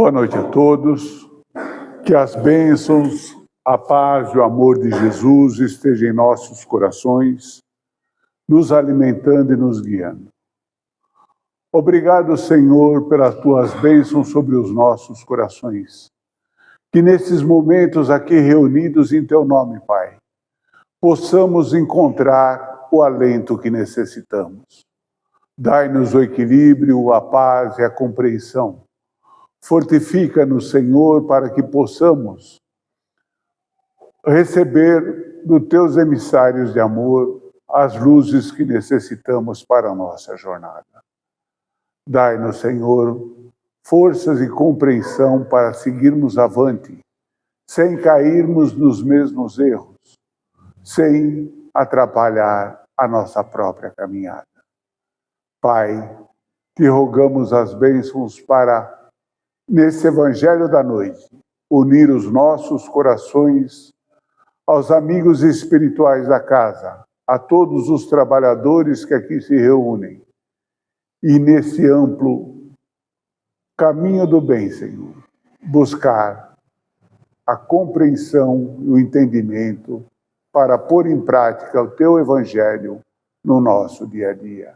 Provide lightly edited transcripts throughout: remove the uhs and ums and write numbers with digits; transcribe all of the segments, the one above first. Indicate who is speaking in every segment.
Speaker 1: Boa noite a todos. Que as bênçãos, a paz e o amor de Jesus estejam em nossos corações, nos alimentando e nos guiando. Obrigado, Senhor, pelas tuas bênçãos sobre os nossos corações. Que nesses momentos aqui reunidos em teu nome, Pai, possamos encontrar o alento que necessitamos. Dai-nos o equilíbrio, a paz e a compreensão. Fortifica-nos, Senhor, para que possamos receber dos teus emissários de amor as luzes que necessitamos para a nossa jornada. Dai-nos, Senhor, forças e compreensão para seguirmos avante, sem cairmos nos mesmos erros, sem atrapalhar a nossa própria caminhada. Pai, te rogamos as bênçãos para, nesse Evangelho da noite, unir os nossos corações aos amigos espirituais da casa, a todos os trabalhadores que aqui se reúnem, e nesse amplo caminho do bem, Senhor, buscar a compreensão e o entendimento para pôr em prática o teu Evangelho no nosso dia a dia.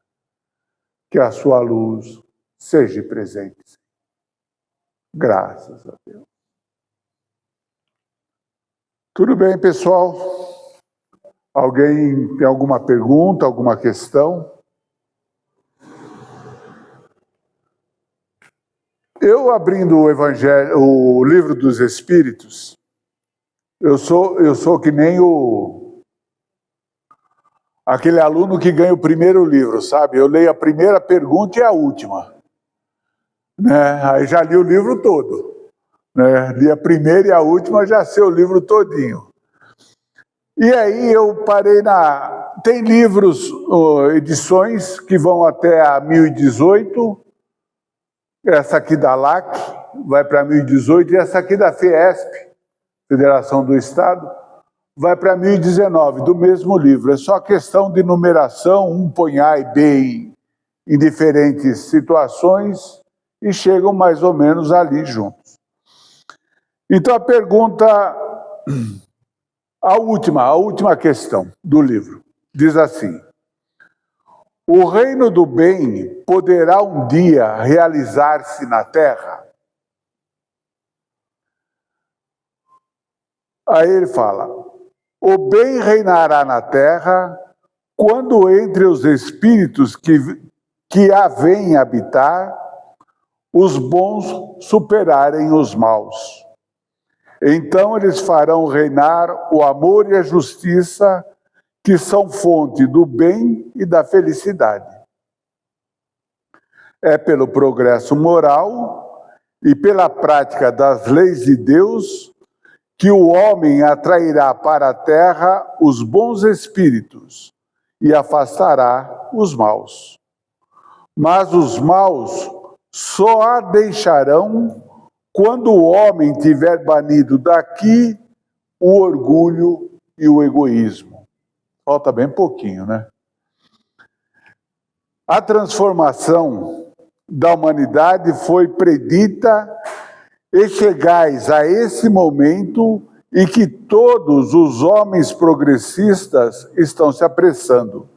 Speaker 1: Que a sua luz seja presente. Graças a Deus. Tudo bem, pessoal? Alguém tem alguma pergunta, alguma questão? Eu abrindo o Evangelho, o Livro dos Espíritos, eu sou que nem aquele aluno que ganha o primeiro livro, sabe? Eu leio a primeira pergunta e a última. Né? Aí já li o livro todo. Né? Li a primeira e a última, já sei o livro todinho. E aí eu parei Tem livros, edições que vão até a 1018, essa aqui da LAC vai para 1018, e essa aqui da FIESP, Federação do Estado, vai para 1019, do mesmo livro. É só questão de numeração, um põe A e B em diferentes situações e chegam mais ou menos ali juntos. Então a pergunta, a última questão do livro, diz assim: o reino do bem poderá um dia realizar-se na Terra? Aí ele fala: o bem reinará na Terra quando entre os espíritos que a vêm habitar, os bons superarem os maus. Então eles farão reinar o amor e a justiça, que são fonte do bem e da felicidade. É pelo progresso moral e pela prática das leis de Deus que o homem atrairá para a terra os bons espíritos e afastará os maus. Mas os maus só a deixarão quando o homem tiver banido daqui o orgulho e o egoísmo. Falta bem pouquinho, né? A transformação da humanidade foi predita e chegais a esse momento em que todos os homens progressistas estão se apressando.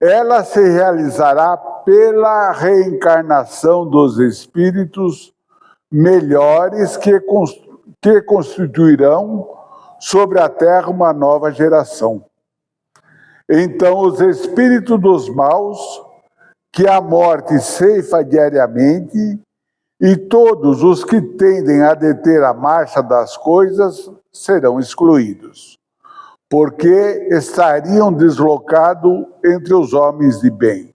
Speaker 1: Ela se realizará pela reencarnação dos espíritos melhores que constituirão sobre a Terra uma nova geração. Então os espíritos dos maus, que a morte ceifa diariamente, e todos os que tendem a deter a marcha das coisas serão excluídos, porque estariam deslocados entre os homens de bem,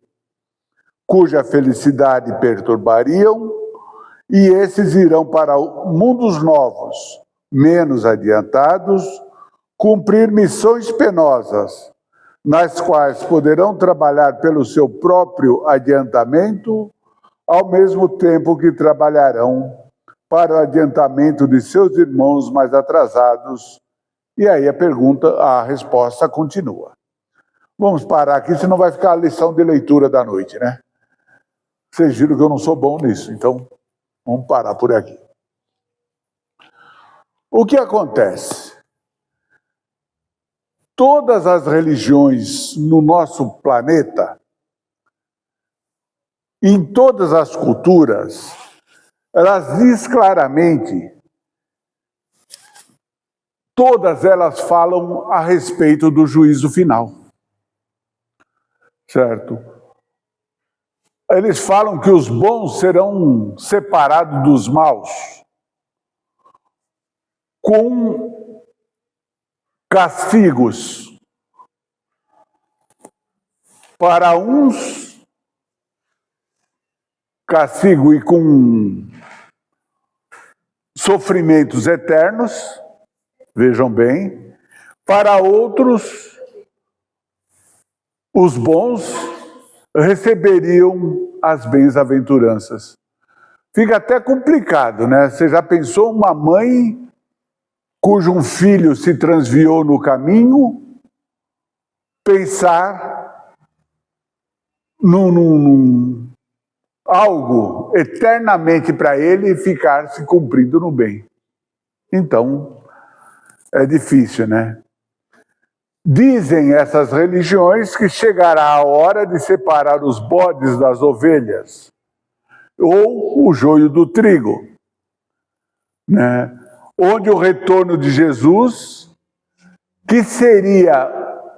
Speaker 1: cuja felicidade perturbariam, e esses irão para mundos novos, menos adiantados, cumprir missões penosas, nas quais poderão trabalhar pelo seu próprio adiantamento, ao mesmo tempo que trabalharão para o adiantamento de seus irmãos mais atrasados. E aí a resposta continua. Vamos parar aqui, senão vai ficar a lição de leitura da noite, né? Vocês viram que eu não sou bom nisso, então Vamos parar por aqui. O que acontece? Todas as religiões no nosso planeta, em todas as culturas, elas diz claramente, todas elas falam a respeito do juízo final. Certo? Eles falam que os bons serão separados dos maus, com castigos para uns, castigo e com sofrimentos eternos, vejam bem, para outros, os bons receberiam as bem-aventuranças. Fica até complicado, né? Você já pensou uma mãe cujo um filho se transviou no caminho, pensar num algo eternamente para ele ficar se cumprindo no bem. Então, é difícil, né? Dizem essas religiões que chegará a hora de separar os bodes das ovelhas, ou o joio do trigo, né? Onde o retorno de Jesus, que seria,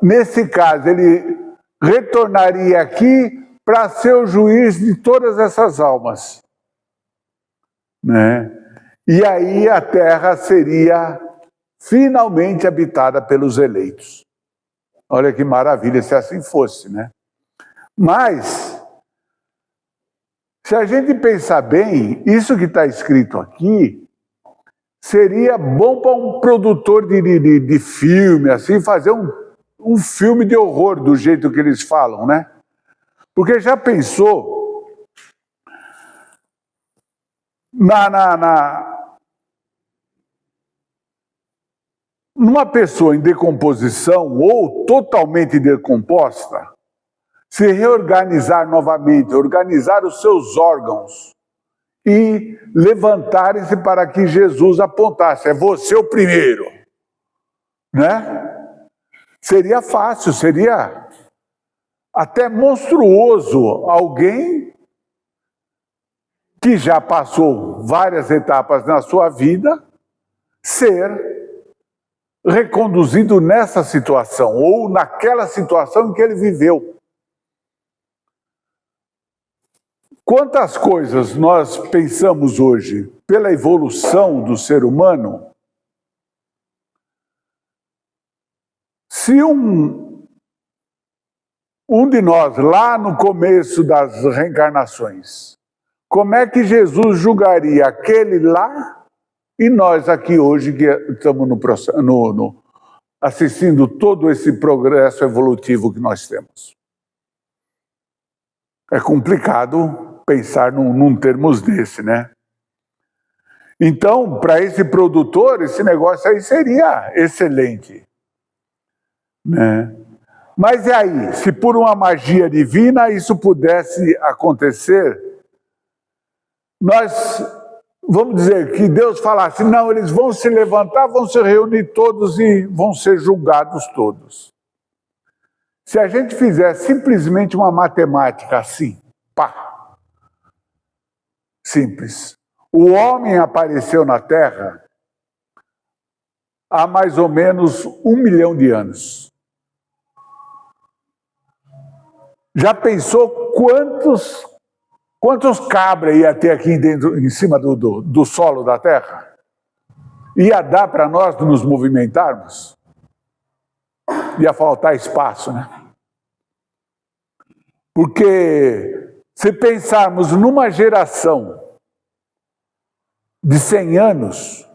Speaker 1: nesse caso, ele retornaria aqui para ser o juiz de todas essas almas, né? E aí a terra seria finalmente habitada pelos eleitos. Olha que maravilha se assim fosse, né? Mas, se a gente pensar bem, isso que está escrito aqui seria bom para um produtor de filme, assim, fazer um filme de horror do jeito que eles falam, né? Porque já pensou numa pessoa em decomposição ou totalmente decomposta, se reorganizar novamente, organizar os seus órgãos e levantarem-se para que Jesus apontasse, é você o primeiro, né? Seria fácil, seria até monstruoso alguém que já passou várias etapas na sua vida ser reconduzido nessa situação ou naquela situação em que ele viveu. Quantas coisas nós pensamos hoje pela evolução do ser humano, se um de nós, lá no começo das reencarnações, como é que Jesus julgaria aquele lá e nós aqui hoje que estamos assistindo todo esse progresso evolutivo que nós temos? É complicado pensar num termos desse, né? Então, para esse produtor, esse negócio aí seria excelente, né? Mas e aí, se por uma magia divina isso pudesse acontecer, nós vamos dizer que Deus falasse, não, eles vão se levantar, vão se reunir todos e vão ser julgados todos. Se a gente fizer simplesmente uma matemática assim, pá, simples. O homem apareceu na Terra há mais ou menos 1 milhão de anos. Já pensou quantos cabras ia ter aqui dentro, em cima do solo da Terra? Ia dar para nós nos movimentarmos? Ia faltar espaço, né? Porque se pensarmos numa geração de 100 anos,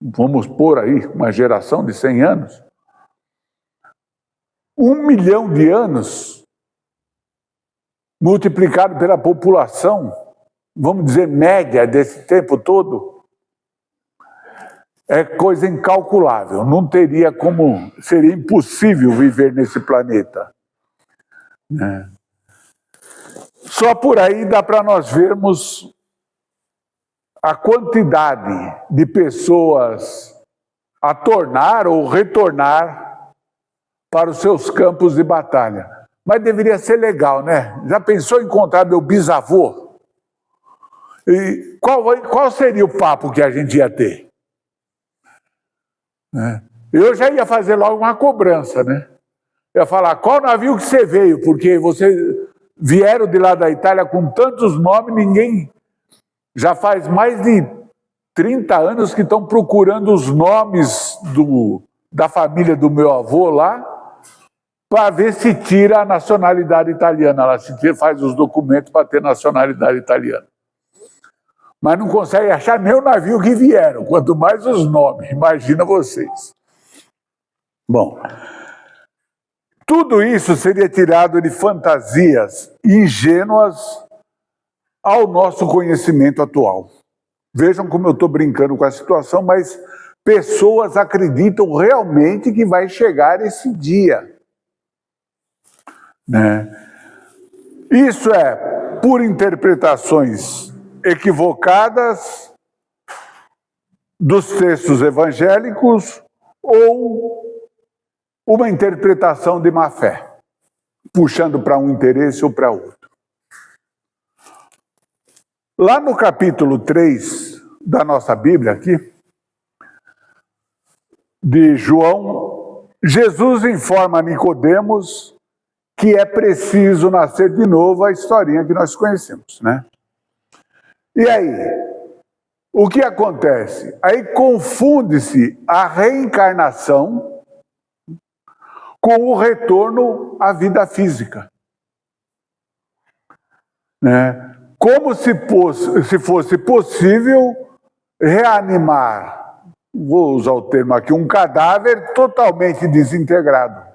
Speaker 1: vamos pôr aí uma geração de 100 anos, 1 milhão de anos multiplicado pela população, vamos dizer, média desse tempo todo, é coisa incalculável. Não teria como, seria impossível viver nesse planeta, né? Só por aí dá para nós vermos a quantidade de pessoas a tornar ou retornar para os seus campos de batalha. Mas deveria ser legal, né? Já pensou em encontrar meu bisavô? E qual seria o papo que a gente ia ter? Eu já ia fazer logo uma cobrança, né? Eu ia falar, qual navio que você veio? Porque você vieram de lá da Itália com tantos nomes, ninguém... Já faz mais de 30 anos que estão procurando os nomes da família do meu avô lá, para ver se tira a nacionalidade italiana. Ela faz os documentos para ter nacionalidade italiana. Mas não consegue achar nem o navio que vieram, quanto mais os nomes. Imagina vocês. Bom, tudo isso seria tirado de fantasias ingênuas ao nosso conhecimento atual. Vejam como eu estou brincando com a situação, mas pessoas acreditam realmente que vai chegar esse dia. Né? Isso é por interpretações equivocadas dos textos evangélicos ou uma interpretação de má fé, puxando para um interesse ou para outro. Lá no capítulo 3 da nossa Bíblia aqui, de João, Jesus informa a Nicodemos que é preciso nascer de novo, a historinha que nós conhecemos, né? E aí, o que acontece? Aí confunde-se a reencarnação com o retorno à vida física. Né? Como se fosse possível reanimar, vou usar o termo aqui, um cadáver totalmente desintegrado.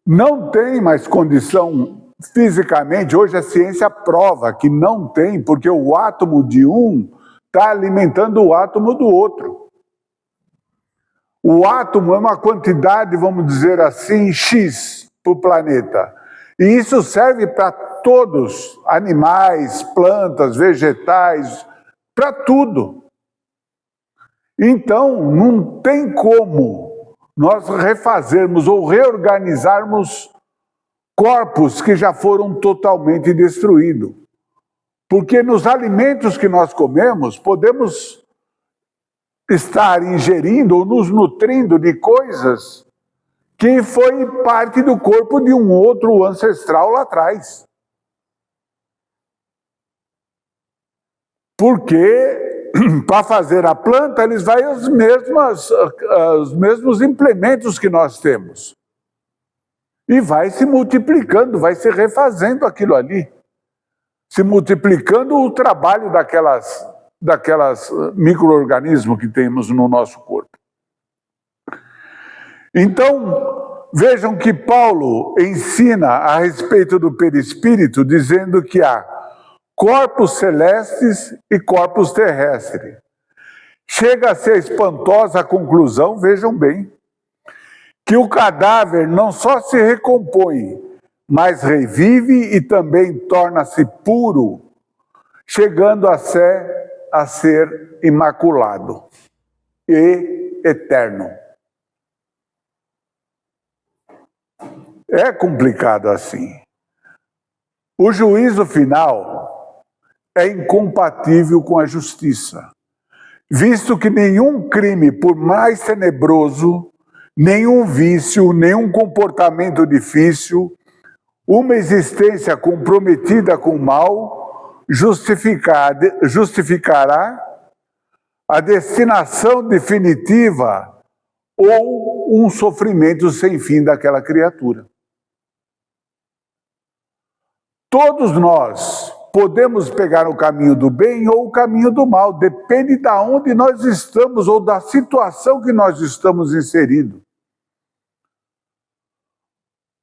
Speaker 1: Não tem mais condição fisicamente, hoje a ciência prova que não tem, porque o átomo de um está alimentando o átomo do outro. O átomo é uma quantidade, vamos dizer assim, X para o planeta. E isso serve para todos, animais, plantas, vegetais, para tudo. Então, não tem como nós refazermos ou reorganizarmos corpos que já foram totalmente destruídos. Porque nos alimentos que nós comemos, podemos estar ingerindo ou nos nutrindo de coisas que foi parte do corpo de um outro ancestral lá atrás. Porque para fazer a planta, eles vão os mesmos implementos que nós temos. E vai se multiplicando, vai se refazendo aquilo ali. Se multiplicando o trabalho daquelas micro-organismos que temos no nosso corpo. Então, vejam que Paulo ensina a respeito do perispírito, dizendo que há corpos celestes e corpos terrestres. Chega a ser espantosa a conclusão, vejam bem, que o cadáver não só se recompõe, mas revive e também torna-se puro, chegando a ser imaculado e eterno. É complicado assim. O juízo final é incompatível com a justiça, visto que nenhum crime, por mais tenebroso, nenhum vício, nenhum comportamento difícil, uma existência comprometida com o mal, justificará a destinação definitiva ou um sofrimento sem fim daquela criatura. Todos nós podemos pegar o caminho do bem ou o caminho do mal, depende de onde nós estamos ou da situação que nós estamos inseridos.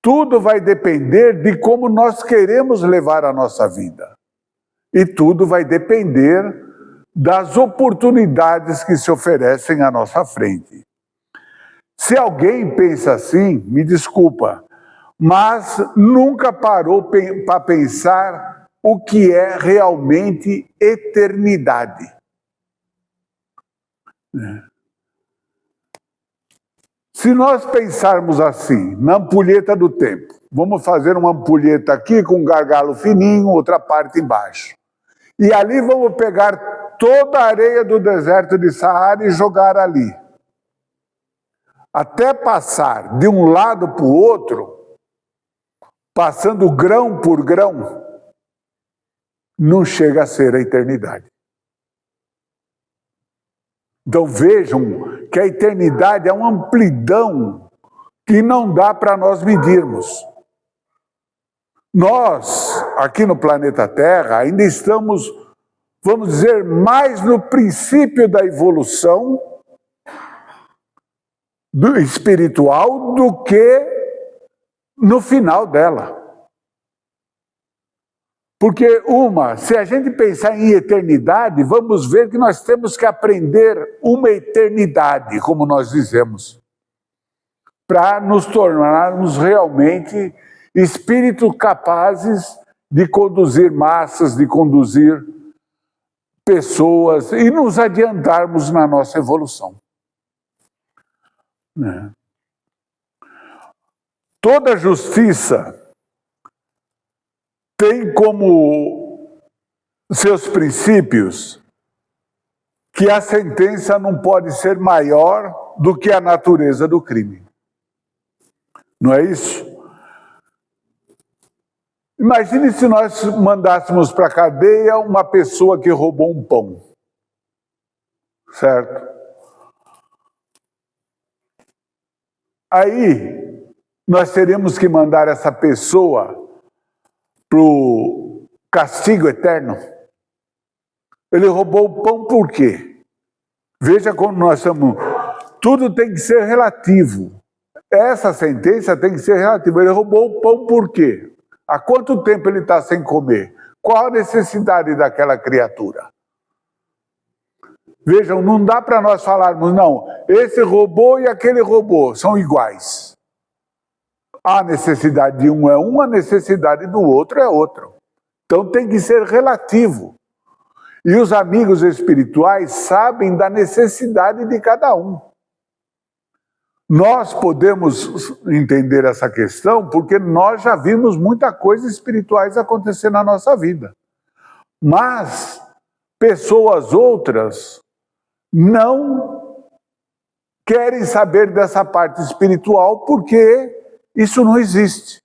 Speaker 1: Tudo vai depender de como nós queremos levar a nossa vida. E tudo vai depender das oportunidades que se oferecem à nossa frente. Se alguém pensa assim, me desculpa, mas nunca parou para pensar o que é realmente eternidade. Se nós pensarmos assim, na ampulheta do tempo, vamos fazer uma ampulheta aqui com um gargalo fininho, outra parte embaixo. E ali vamos pegar toda a areia do deserto de Saara e jogar ali. Até passar de um lado para o outro, passando grão por grão, não chega a ser a eternidade. Então vejam que a eternidade é uma amplidão que não dá para nós medirmos. Nós, aqui no planeta Terra, ainda estamos, vamos dizer, mais no princípio da evolução espiritual do que no final dela. Porque se a gente pensar em eternidade, vamos ver que nós temos que aprender uma eternidade, como nós dizemos, para nos tornarmos realmente espíritos capazes de conduzir massas, de conduzir pessoas e nos adiantarmos na nossa evolução. Toda justiça tem como seus princípios que a sentença não pode ser maior do que a natureza do crime. Não é isso? Imagine se nós mandássemos para a cadeia uma pessoa que roubou um pão. Certo? Aí, nós teríamos que mandar essa pessoa para o castigo eterno. Ele roubou o pão por quê? Veja como nós estamos... Tudo tem que ser relativo. Essa sentença tem que ser relativa. Ele roubou o pão por quê? Há quanto tempo ele está sem comer? Qual a necessidade daquela criatura? Vejam, não dá para nós falarmos, não, esse robô e aquele robô são iguais. A necessidade de um é uma, a necessidade do outro é outra. Então tem que ser relativo. E os amigos espirituais sabem da necessidade de cada um. Nós podemos entender essa questão porque nós já vimos muita coisa espirituais acontecer na nossa vida. Mas pessoas outras não querem saber dessa parte espiritual porque isso não existe.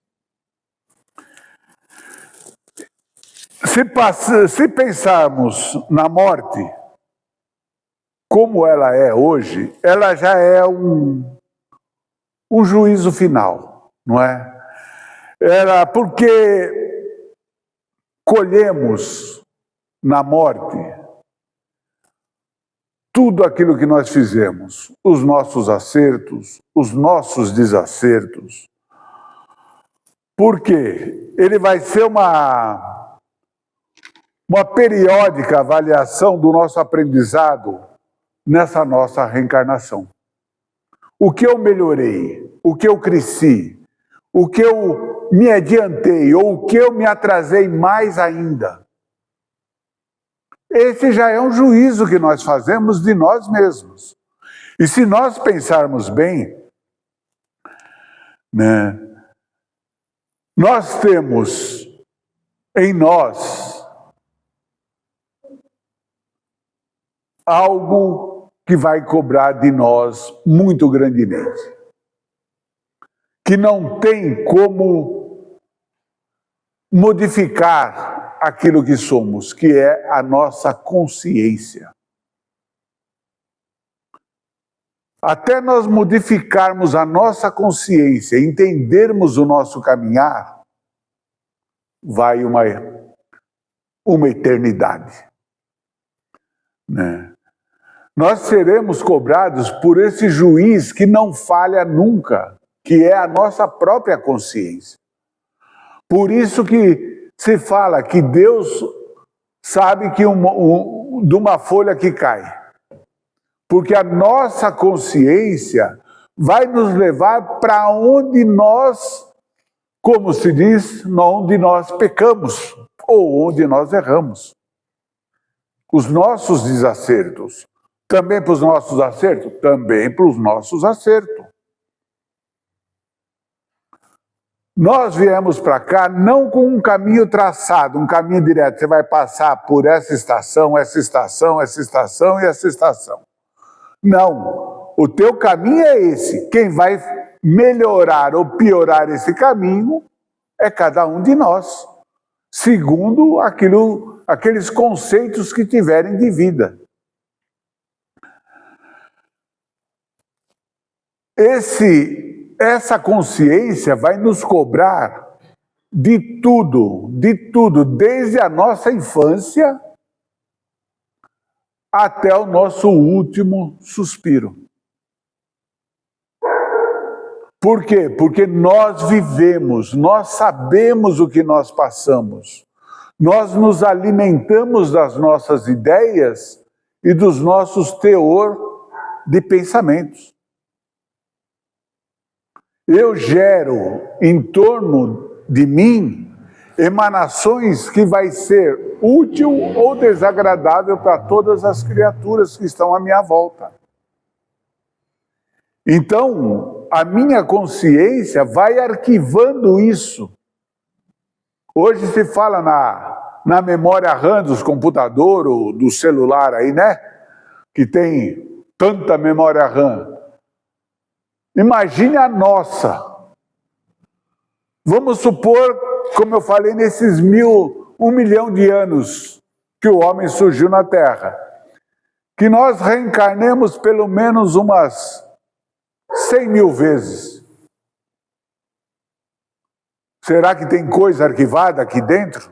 Speaker 1: Se pensarmos na morte, como ela é hoje, ela já é um juízo final, não é? Porque colhemos na morte tudo aquilo que nós fizemos, os nossos acertos, os nossos desacertos. Porque ele vai ser uma periódica avaliação do nosso aprendizado nessa nossa reencarnação. O que eu melhorei, o que eu cresci, o que eu me adiantei ou o que eu me atrasei mais ainda. Esse já é um juízo que nós fazemos de nós mesmos. E se nós pensarmos bem, né, nós temos em nós algo que vai cobrar de nós muito grandemente. Que não tem como modificar aquilo que somos, que é a nossa consciência. Até nós modificarmos a nossa consciência, entendermos o nosso caminhar, vai uma eternidade. Né? Nós seremos cobrados por esse juiz que não falha nunca, que é a nossa própria consciência. Por isso que se fala que Deus sabe que de uma folha que cai. Porque a nossa consciência vai nos levar para onde nós, como se diz, onde nós pecamos, ou onde nós erramos. Os nossos desacertos. Também para os nossos acertos? Também para os nossos acertos. Nós viemos para cá não com um caminho traçado, um caminho direto. Você vai passar por essa estação, essa estação, essa estação e essa estação. Não. O teu caminho é esse. Quem vai melhorar ou piorar esse caminho é cada um de nós, segundo aqueles conceitos que tiverem de vida. Essa consciência vai nos cobrar de tudo, desde a nossa infância até o nosso último suspiro. Por quê? Porque nós vivemos, nós sabemos o que nós passamos. Nós nos alimentamos das nossas ideias e dos nossos teor de pensamentos. Eu gero em torno de mim emanações que vai ser útil ou desagradável para todas as criaturas que estão à minha volta. Então, a minha consciência vai arquivando isso. Hoje se fala na memória RAM dos computadores ou do celular aí, né? Que tem tanta memória RAM. Imagine a nossa. Vamos supor, como eu falei, nesses 1 milhão de anos que o homem surgiu na Terra, que nós reencarnemos pelo menos umas 100 mil vezes. Será que tem coisa arquivada aqui dentro?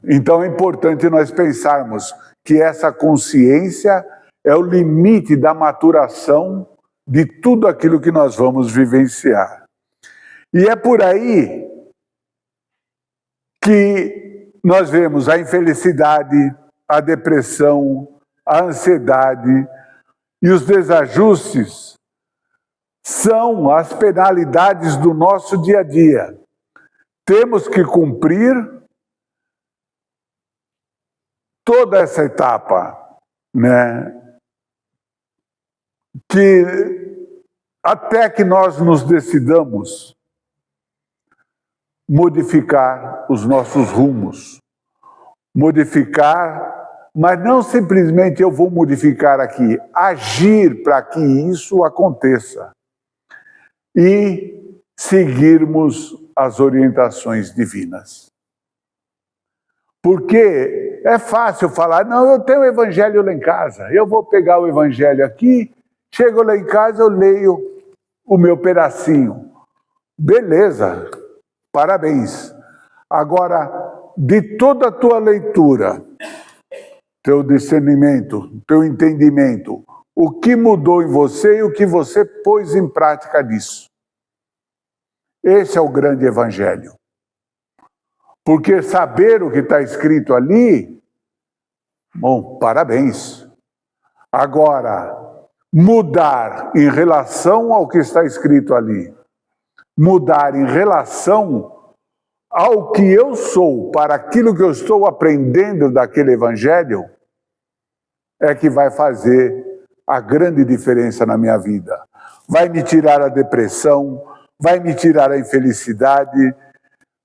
Speaker 1: Então é importante nós pensarmos que essa consciência é o limite da maturação de tudo aquilo que nós vamos vivenciar. E é por aí que nós vemos a infelicidade, a depressão, a ansiedade e os desajustes são as penalidades do nosso dia a dia. Temos que cumprir toda essa etapa, né? Que até que nós nos decidamos modificar os nossos rumos, modificar, mas não simplesmente eu vou modificar aqui, agir para que isso aconteça e seguirmos as orientações divinas. Porque é fácil falar, não, eu tenho o evangelho lá em casa, eu vou pegar o evangelho aqui, chego lá em casa, eu leio o meu pedacinho. Beleza, parabéns. Agora, de toda a tua leitura, teu discernimento, teu entendimento, o que mudou em você e o que você pôs em prática disso? Esse é o grande evangelho. Porque saber o que está escrito ali, bom, parabéns. Agora, mudar em relação ao que está escrito ali, mudar em relação ao que eu sou, para aquilo que eu estou aprendendo daquele evangelho, é que vai fazer a grande diferença na minha vida. Vai me tirar a depressão, vai me tirar a infelicidade,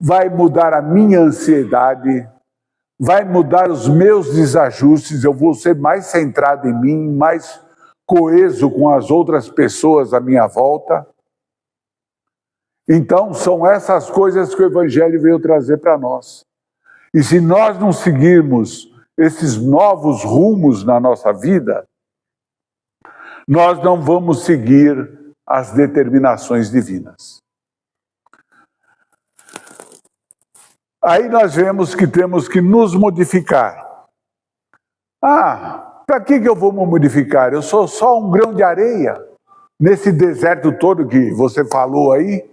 Speaker 1: vai mudar a minha ansiedade, vai mudar os meus desajustes, eu vou ser mais centrado em mim, mais coeso com as outras pessoas à minha volta. Então, são essas coisas que o Evangelho veio trazer para nós. E se nós não seguirmos esses novos rumos na nossa vida, nós não vamos seguir as determinações divinas. Aí nós vemos que temos que nos modificar. Para que eu vou me modificar? Eu sou só um grão de areia nesse deserto todo que você falou aí.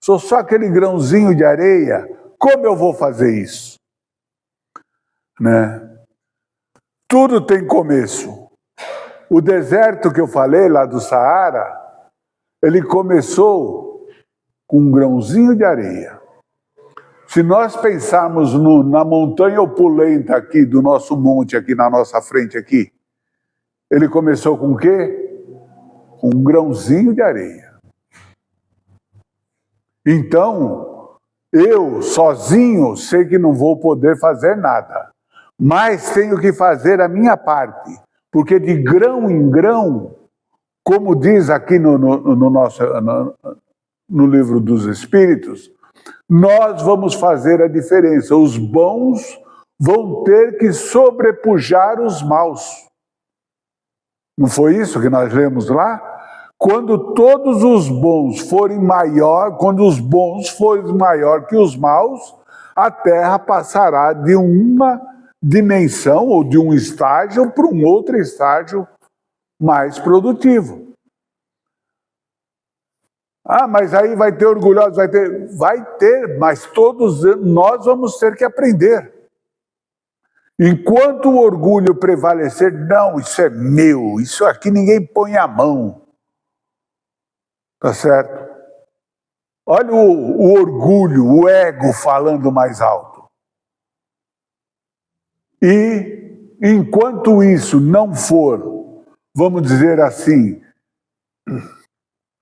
Speaker 1: Sou só aquele grãozinho de areia. Como eu vou fazer isso? Né? Tudo tem começo. O deserto que eu falei lá do Saara, ele começou com um grãozinho de areia. Se nós pensarmos na montanha opulenta aqui, do nosso monte aqui na nossa frente aqui, ele começou com o quê? Com um grãozinho de areia. Então, eu sozinho sei que não vou poder fazer nada, mas tenho que fazer a minha parte, porque de grão em grão, como diz aqui no livro dos Espíritos, nós vamos fazer a diferença. Os bons vão ter que sobrepujar os maus. Não foi isso que nós lemos lá? Quando todos os bons forem maior, quando os bons forem maior que os maus, a Terra passará de uma dimensão ou de um estágio para um outro estágio mais produtivo. Ah, mas aí vai ter orgulhosos, vai ter, mas todos nós vamos ter que aprender. Enquanto o orgulho prevalecer, não, isso é meu, isso aqui ninguém põe a mão. Tá certo? Olha o orgulho, o ego falando mais alto. E enquanto isso não for, vamos dizer assim,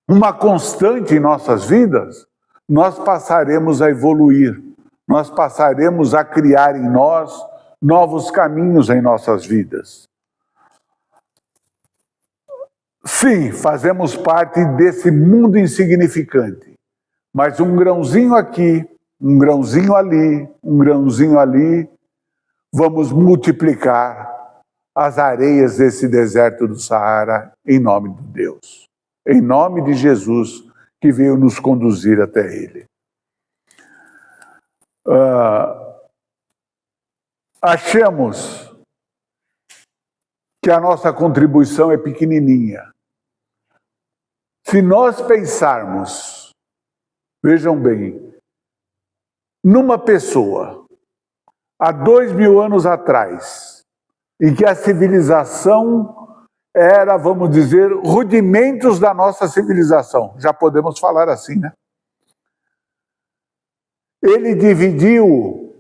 Speaker 1: uma constante em nossas vidas, nós passaremos a evoluir, nós passaremos a criar em nós novos caminhos em nossas vidas. Sim, fazemos parte desse mundo insignificante, mas um grãozinho aqui, um grãozinho ali, um grãozinho ali, vamos multiplicar as areias desse deserto do Saara em nome de Deus, em nome de Jesus que veio nos conduzir até Ele. Achamos que a nossa contribuição é pequenininha. Se nós pensarmos, vejam bem, numa pessoa, há 2000 anos atrás, em que a civilização era, vamos dizer, rudimentos da nossa civilização, já podemos falar assim, né? Ele dividiu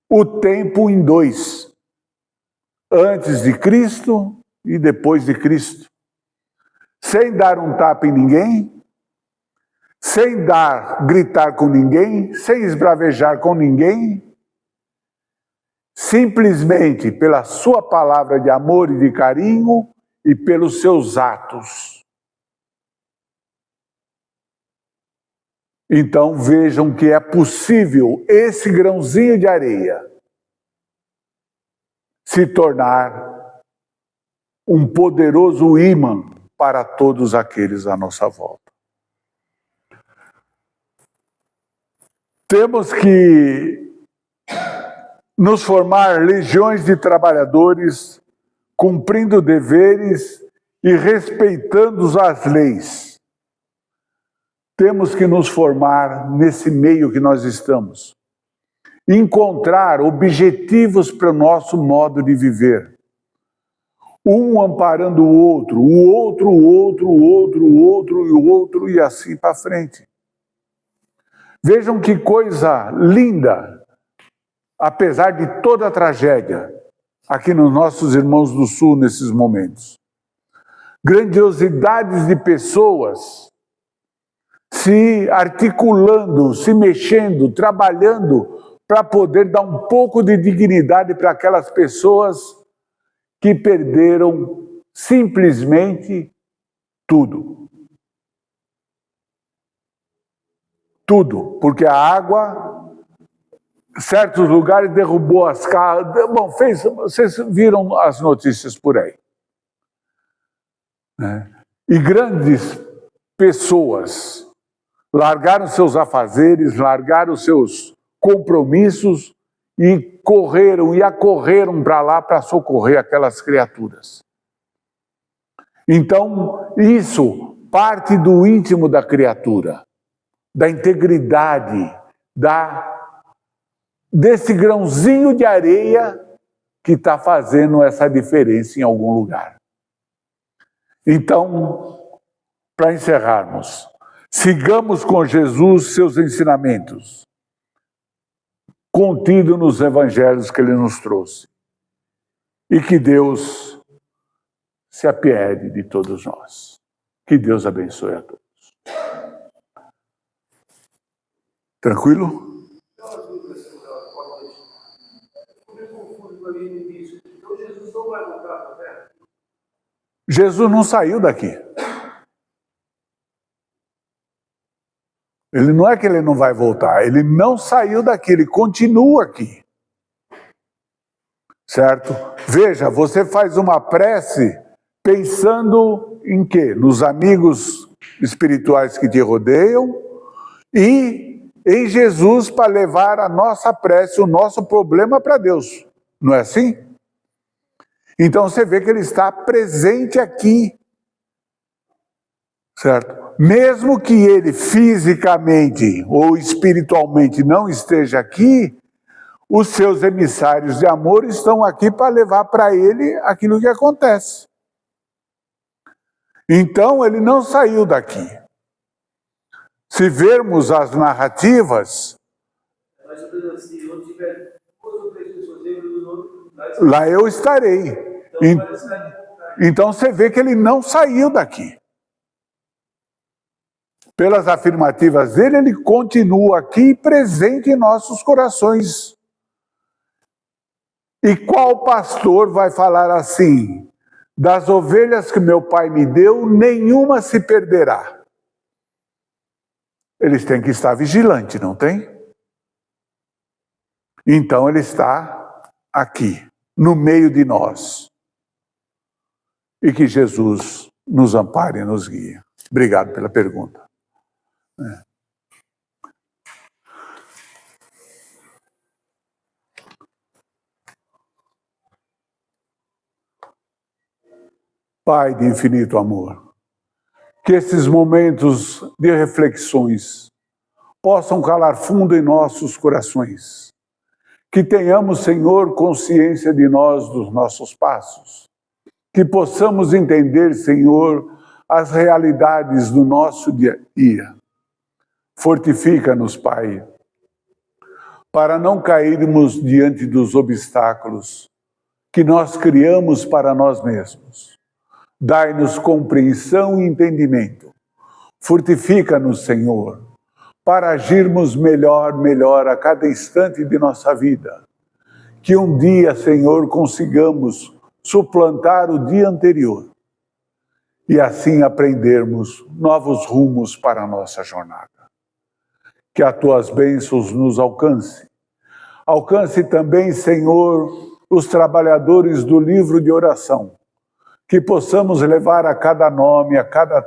Speaker 1: o tempo em dois, antes de Cristo e depois de Cristo. Sem dar um tapa em ninguém, sem gritar com ninguém, sem esbravejar com ninguém, simplesmente pela sua palavra de amor e de carinho e pelos seus atos. Então vejam que é possível esse grãozinho de areia se tornar um poderoso ímã para todos aqueles à nossa volta. Temos que nos formar legiões de trabalhadores, cumprindo deveres e respeitando as leis. Temos que nos formar nesse meio que nós estamos. Encontrar objetivos para o nosso modo de viver. Um amparando o outro, e assim para frente. Vejam que coisa linda, apesar de toda a tragédia, aqui nos nossos irmãos do Sul nesses momentos. Grandiosidades de pessoas se articulando, se mexendo, trabalhando para poder dar um pouco de dignidade para aquelas pessoas que perderam simplesmente tudo. Tudo, porque a água, certos lugares derrubou as casas. Bom, vocês viram as notícias por aí. E grandes pessoas largaram seus afazeres, largaram seus compromissos e acorreram para lá para socorrer aquelas criaturas. Então, isso parte do íntimo da criatura, da integridade, desse grãozinho de areia que está fazendo essa diferença em algum lugar. Então, para encerrarmos, Sigamos com Jesus seus ensinamentos, contidos nos evangelhos que ele nos trouxe. E que Deus se apiede de todos nós. Que Deus abençoe a todos. Tranquilo? Jesus não saiu daqui. Ele não é que ele não vai voltar, ele não saiu daqui, ele continua aqui. Certo? Veja, você faz uma prece pensando em quê? Nos amigos espirituais que te rodeiam e em Jesus para levar a nossa prece, o nosso problema para Deus. Não é assim? Então você vê que ele está presente aqui. Certo? Mesmo que ele fisicamente ou espiritualmente não esteja aqui, os seus emissários de amor estão aqui para levar para ele aquilo que acontece. Então ele não saiu daqui. Se vermos as narrativas, lá eu estarei. Então você vê que ele não saiu daqui. Pelas afirmativas dele, ele continua aqui presente em nossos corações. E qual pastor vai falar assim? Das ovelhas que meu pai me deu, nenhuma se perderá. Eles têm que estar vigilantes, não tem? Então ele está aqui, no meio de nós. E que Jesus nos ampare e nos guie. Obrigado pela pergunta. Pai de infinito amor, que esses momentos de reflexões possam calar fundo em nossos corações. Que tenhamos, Senhor, consciência de nós, dos nossos passos. Que possamos entender, Senhor, as realidades do nosso dia a dia. Fortifica-nos, Pai, para não cairmos diante dos obstáculos que nós criamos para nós mesmos. Dai-nos compreensão e entendimento. Fortifica-nos, Senhor, para agirmos melhor a cada instante de nossa vida. Que um dia, Senhor, consigamos suplantar o dia anterior e assim aprendermos novos rumos para a nossa jornada. Que as tuas bênçãos nos alcance. Alcance também, Senhor, os trabalhadores do livro de oração. Que possamos levar a cada nome, a cada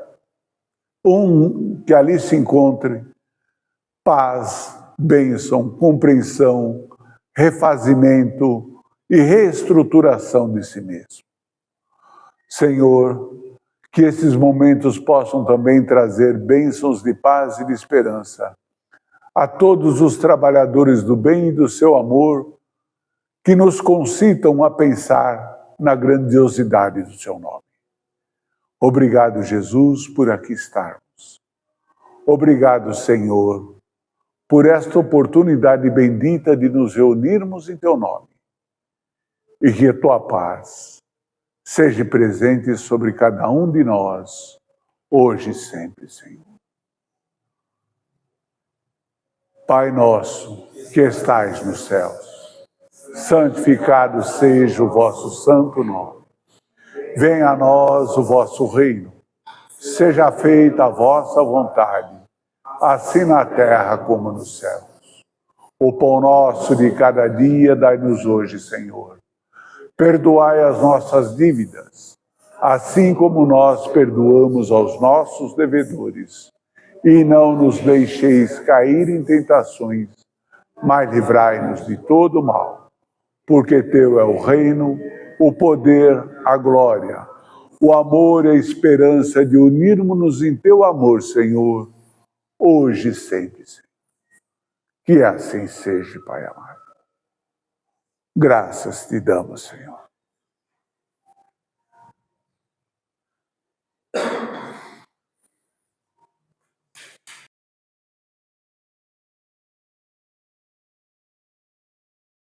Speaker 1: um que ali se encontre, paz, bênção, compreensão, refazimento e reestruturação de si mesmo. Senhor, que esses momentos possam também trazer bênçãos de paz e de esperança a todos os trabalhadores do bem e do seu amor que nos concitam a pensar na grandiosidade do seu nome. Obrigado, Jesus, por aqui estarmos. Obrigado, Senhor, por esta oportunidade bendita de nos reunirmos em teu nome. E que a tua paz seja presente sobre cada um de nós, hoje e sempre, Senhor. Pai nosso, que estais nos céus, santificado seja o vosso santo nome. Venha a nós o vosso reino. Seja feita a vossa vontade, assim na terra como nos céus. O pão nosso de cada dia dai-nos hoje, Senhor. Perdoai as nossas dívidas, assim como nós perdoamos aos nossos devedores. E não nos deixeis cair em tentações, mas livrai-nos de todo mal. Porque teu é o reino, o poder, a glória, o amor e a esperança de unirmos-nos em teu amor, Senhor, hoje e sempre. Que assim seja, Pai amado. Graças te damos, Senhor.